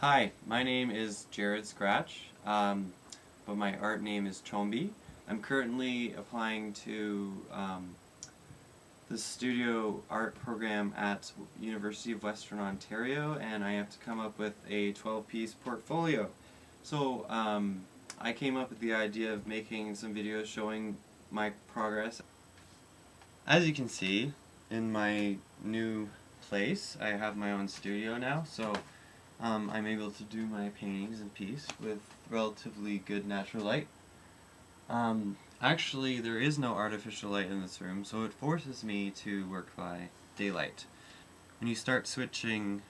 Hi, my name is Jared Scratch, but my art name is Chombi. I'm currently applying to the studio art program at University of Western Ontario, and I have to come up with a 12-piece portfolio. So I came up with the idea of making some videos showing my progress. As you can see, in my new place, I have my own studio now, so I'm able to do my paintings in peace with relatively good natural light. Actually, there is no artificial light in this room, so it forces me to work by daylight. When you start switching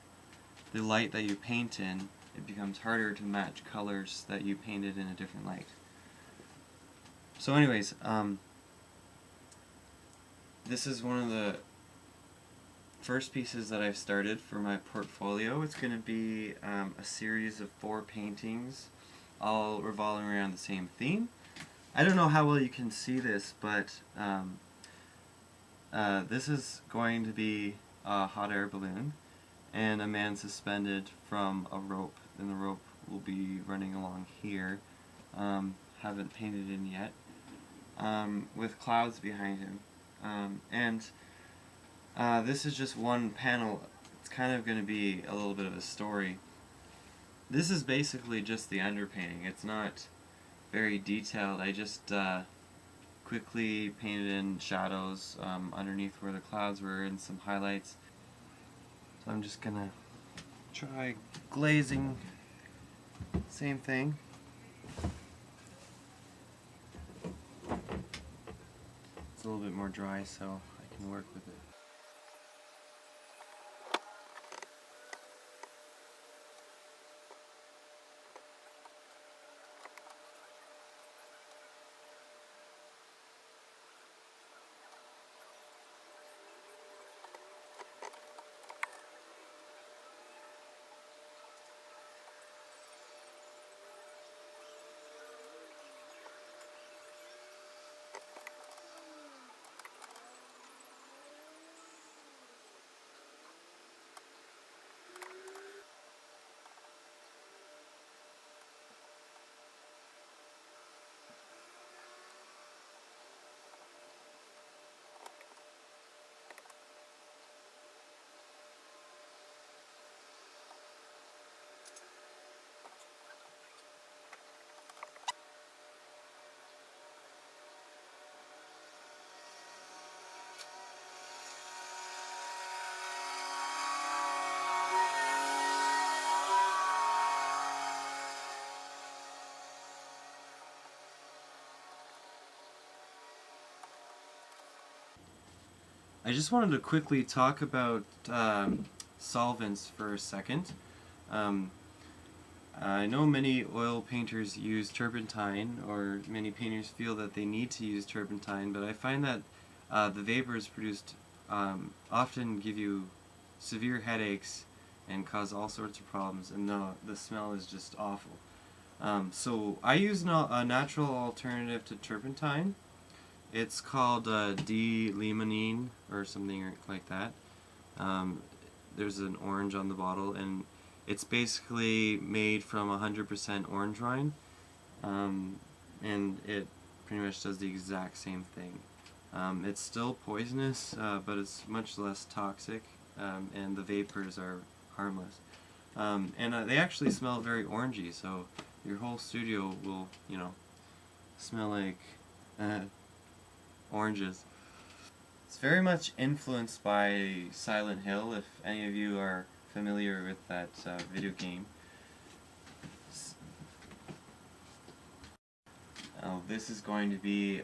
the light that you paint in, it becomes harder to match colors that you painted in a different light. So anyways, this is one of the first pieces that I've started for my portfolio. It's going to be a series of 4 paintings, all revolving around the same theme. I don't know how well you can see this, but this is going to be a hot air balloon and a man suspended from a rope, and the rope will be running along here. Haven't painted in yet, with clouds behind him. This is just one panel. It's kind of going to be a little bit of a story. This is basically just the underpainting. It's not very detailed. I just quickly painted in shadows underneath where the clouds were and some highlights. So I'm just going to try glazing. Same thing. It's a little bit more dry, so I can work with it. I just wanted to quickly talk about solvents for a second. I know many oil painters use turpentine, or many painters feel that they need to use turpentine, but I find that the vapors produced often give you severe headaches and cause all sorts of problems, and the smell is just awful. So I use a natural alternative to turpentine. It's called D-limonene or something like that. There's an orange on the bottle, and it's basically made from 100% orange rind, and it pretty much does the exact same thing. It's still poisonous, but it's much less toxic, and the vapors are harmless. And they actually smell very orangey, so your whole studio will, smell like oranges. It's very much influenced by Silent Hill, if any of you are familiar with that video game. This is going to be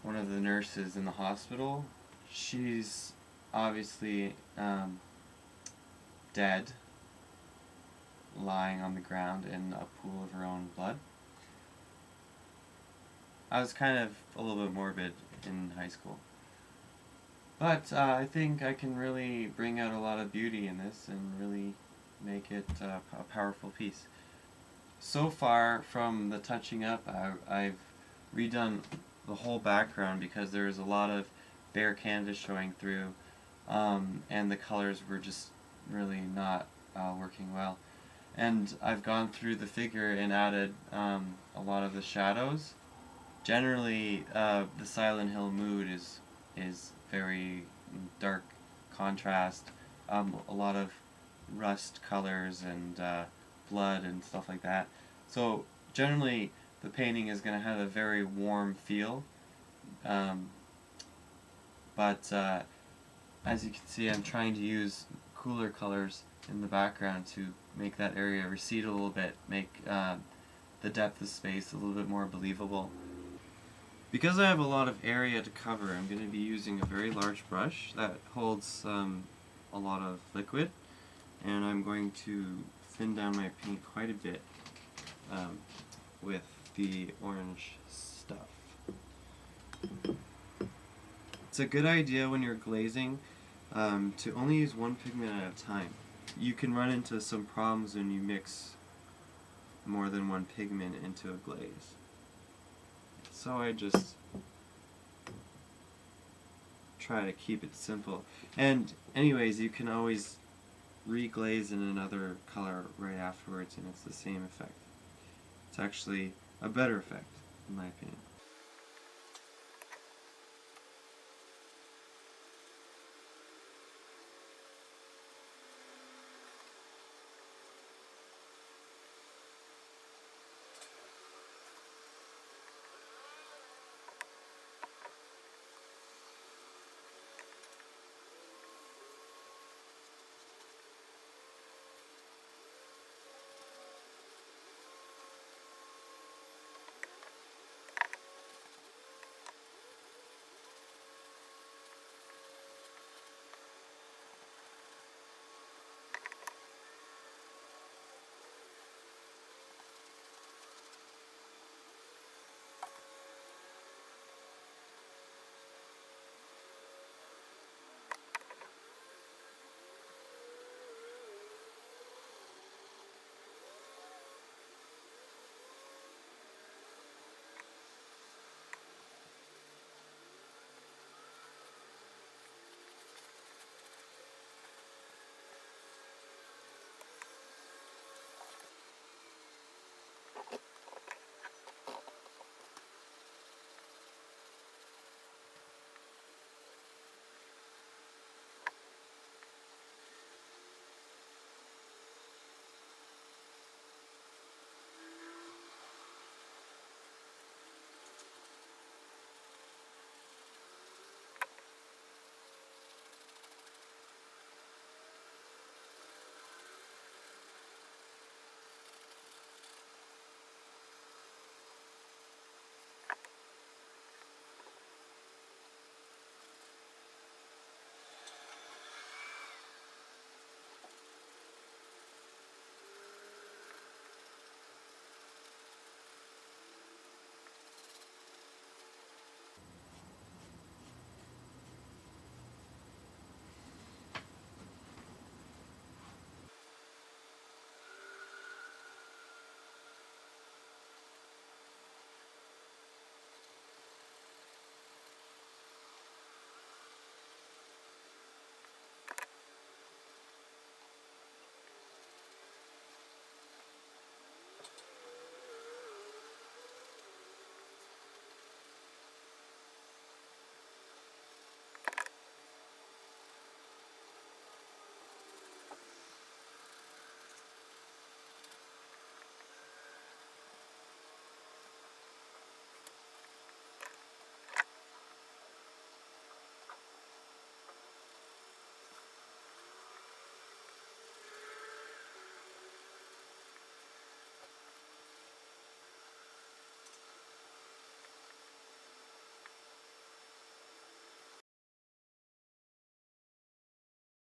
one of the nurses in the hospital. She's obviously dead, lying on the ground in a pool of her own blood. I was kind of a little bit morbid in high school. But I think I can really bring out a lot of beauty in this and really make it a powerful piece. So far from the touching up, I've redone the whole background because there's a lot of bare canvas showing through, and the colors were just really not working well. And I've gone through the figure and added a lot of the shadows. Generally, the Silent Hill mood is very dark contrast, a lot of rust colors and blood and stuff like that. So generally, the painting is going to have a very warm feel, but as you can see, I'm trying to use cooler colors in the background to make that area recede a little bit, make the depth of space a little bit more believable. Because I have a lot of area to cover, I'm going to be using a very large brush that holds a lot of liquid, and I'm going to thin down my paint quite a bit with the orange stuff. It's a good idea when you're glazing to only use one pigment at a time. You can run into some problems when you mix more than one pigment into a glaze. So I just try to keep it simple. And anyways, you can always reglaze in another color right afterwards and it's the same effect. It's actually a better effect, in my opinion.